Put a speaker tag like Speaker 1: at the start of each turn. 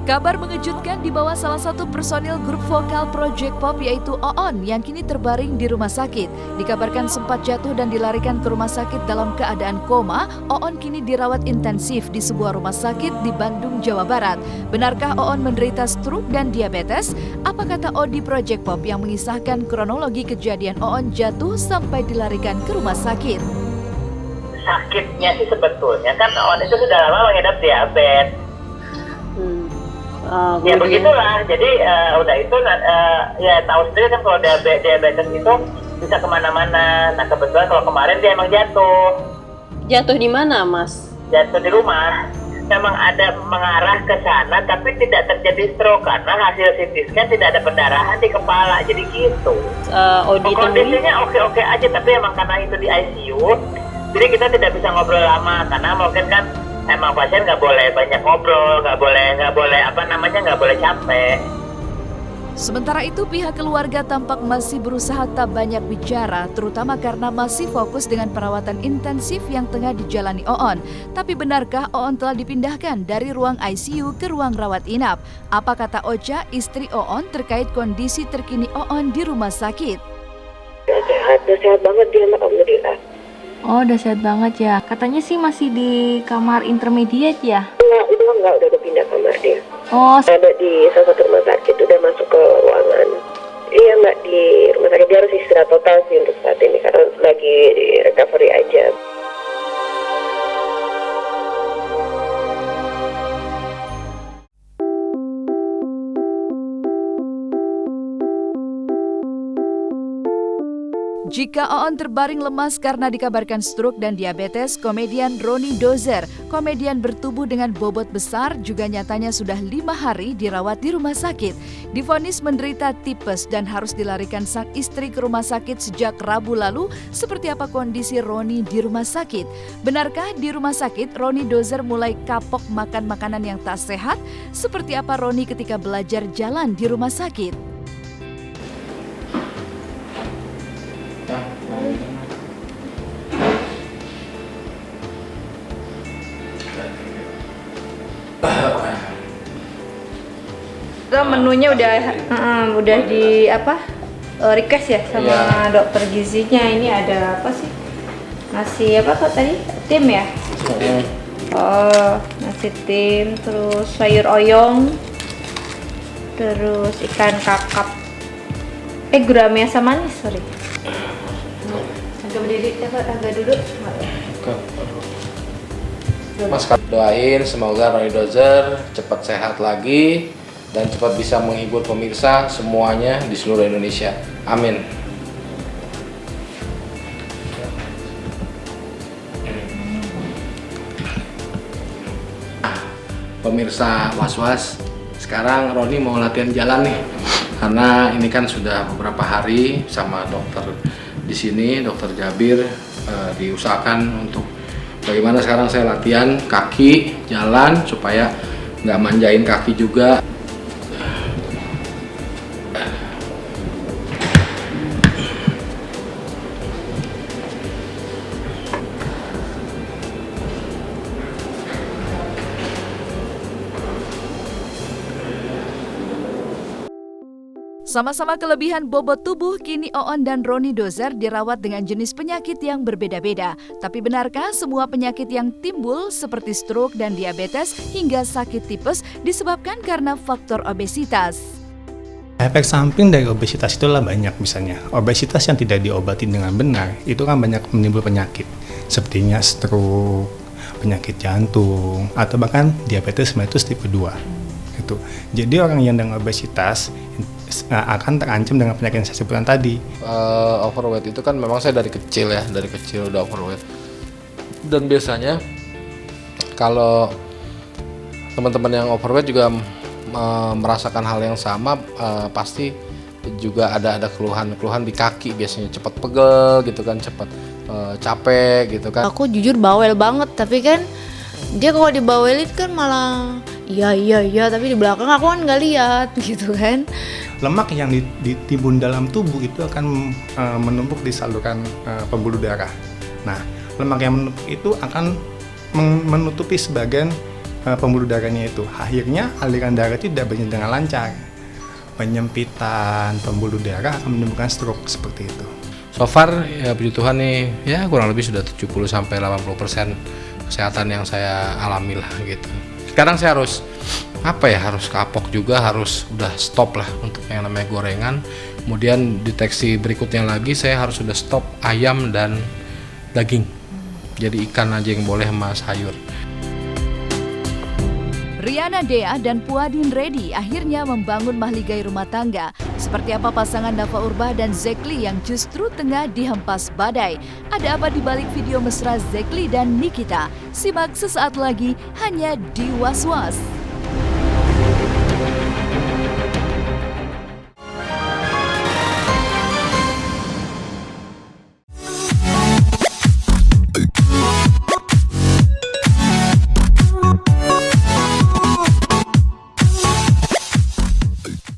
Speaker 1: Kabar mengejutkan dibawa salah satu personil grup vokal Project Pop yaitu Oon yang kini terbaring di rumah sakit. Dikabarkan sempat jatuh dan dilarikan ke rumah sakit dalam keadaan koma. Oon kini dirawat intensif di sebuah rumah sakit di Bandung, Jawa Barat. Benarkah Oon menderita stroke dan diabetes? Apa kata Odi Project Pop yang mengisahkan kronologi kejadian Oon jatuh sampai dilarikan ke rumah sakit?
Speaker 2: Sakitnya sih sebetulnya kan Oon itu sudah lama mengidap diabetes. Ya begitulah, jadi udah itu ya tahu sendiri kan kalau diabetes itu bisa kemana-mana. Nah kebetulan kalau kemarin dia emang jatuh.
Speaker 3: Jatuh di mana, Mas?
Speaker 2: Jatuh di rumah. Memang ada mengarah ke sana tapi tidak terjadi stroke karena hasil CT scan tidak ada pendarahan di kepala, jadi gitu. Kondisinya oke-oke aja tapi emang karena itu di ICU, jadi kita tidak bisa ngobrol lama karena mungkin kan emang pasien nggak boleh banyak ngobrol, nggak boleh capek.
Speaker 1: Sementara itu pihak keluarga tampak masih berusaha tak banyak bicara, terutama karena masih fokus dengan perawatan intensif yang tengah dijalani Oon. Tapi benarkah Oon telah dipindahkan dari ruang ICU ke ruang rawat inap? Apa kata Ocha, istri Oon terkait kondisi terkini Oon di rumah sakit?
Speaker 4: Udah sehat banget dia, alhamdulillah.
Speaker 5: Oh, udah sehat banget ya. Katanya sih masih di kamar intermediate ya?
Speaker 4: Udah pindah kamar dia.
Speaker 5: Oh,
Speaker 4: ada di salah satu rumah sakit, udah masuk ke ruangan. Iya Mbak, di rumah sakit dia harus istirahat total sih untuk saat ini karena lagi di recovery aja.
Speaker 1: Jika Oon terbaring lemas karena dikabarkan stroke dan diabetes, komedian Roni Dozer, komedian bertubuh dengan bobot besar, juga nyatanya sudah 5 hari dirawat di rumah sakit. Divonis menderita tipes dan harus dilarikan sang istri ke rumah sakit sejak Rabu lalu. Seperti apa kondisi Roni di rumah sakit? Benarkah di rumah sakit Roni Dozer mulai kapok makan makanan yang tak sehat? Seperti apa Roni ketika belajar jalan di rumah sakit?
Speaker 5: menunya udah di request ya sama dokter gizinya. Ini ada apa sih? Nasi apa kok tadi? Tim ya? Oh, nasi tim, terus sayur oyong, terus ikan kakap. Gurame asam manis, sorry. Agak berdiri, agak duduk.
Speaker 6: Mas doain semoga Roni Dozer cepat sehat lagi dan cepat bisa menghibur pemirsa semuanya di seluruh Indonesia. Amin. Pemirsa Was-Was, sekarang Roni mau latihan jalan nih. Karena ini kan sudah beberapa hari sama dokter di sini, dokter Jabir, diusahakan untuk bagaimana sekarang saya latihan kaki jalan supaya nggak manjain kaki juga.
Speaker 1: Sama-sama kelebihan bobot tubuh, kini Oon dan Roni Dozer dirawat dengan jenis penyakit yang berbeda-beda. Tapi benarkah semua penyakit yang timbul seperti stroke dan diabetes hingga sakit tipes disebabkan karena faktor obesitas?
Speaker 7: Efek samping dari obesitas itulah banyak, misalnya obesitas yang tidak diobati dengan benar itu kan banyak menimbul penyakit sepertinya stroke, penyakit jantung, atau bahkan diabetes mellitus tipe 2 gitu. Jadi orang yang dengan obesitas akan terancam dengan penyakit yang saya sebutkan tadi.
Speaker 6: Overweight itu kan memang saya dari kecil udah overweight. Dan biasanya kalau teman-teman yang overweight juga merasakan hal yang sama, pasti juga ada keluhan di kaki, biasanya cepat pegel gitu kan, cepat capek gitu kan.
Speaker 5: Aku jujur bawel banget, tapi kan dia kalau dibawelin kan malah iya tapi di belakang aku kan nggak lihat gitu kan.
Speaker 7: Lemak yang ditimbun dalam tubuh itu akan menumpuk di saluran pembuluh darah. Nah, lemak yang menumpuk itu akan menutupi sebagian pembuluh darahnya itu. Akhirnya aliran darah itu tidak berjalan dengan lancar. Penyempitan pembuluh darah akan menimbulkan stroke seperti itu.
Speaker 6: So far ya puji Tuhan nih ya kurang lebih sudah 70-80% kesehatan yang saya alami lah gitu. Sekarang saya harus harus kapok juga, harus udah stop lah untuk yang namanya gorengan. Kemudian deteksi berikutnya lagi saya harus sudah stop ayam dan daging. Jadi ikan aja yang boleh sama sayur.
Speaker 1: Riana Dea dan Puadin Reddy akhirnya membangun mahligai rumah tangga. Seperti apa pasangan Nafa Urbah dan Zekli yang justru tengah dihempas badai? Ada apa di balik video mesra Zekli dan Nikita? Simak sesaat lagi hanya di Was Was.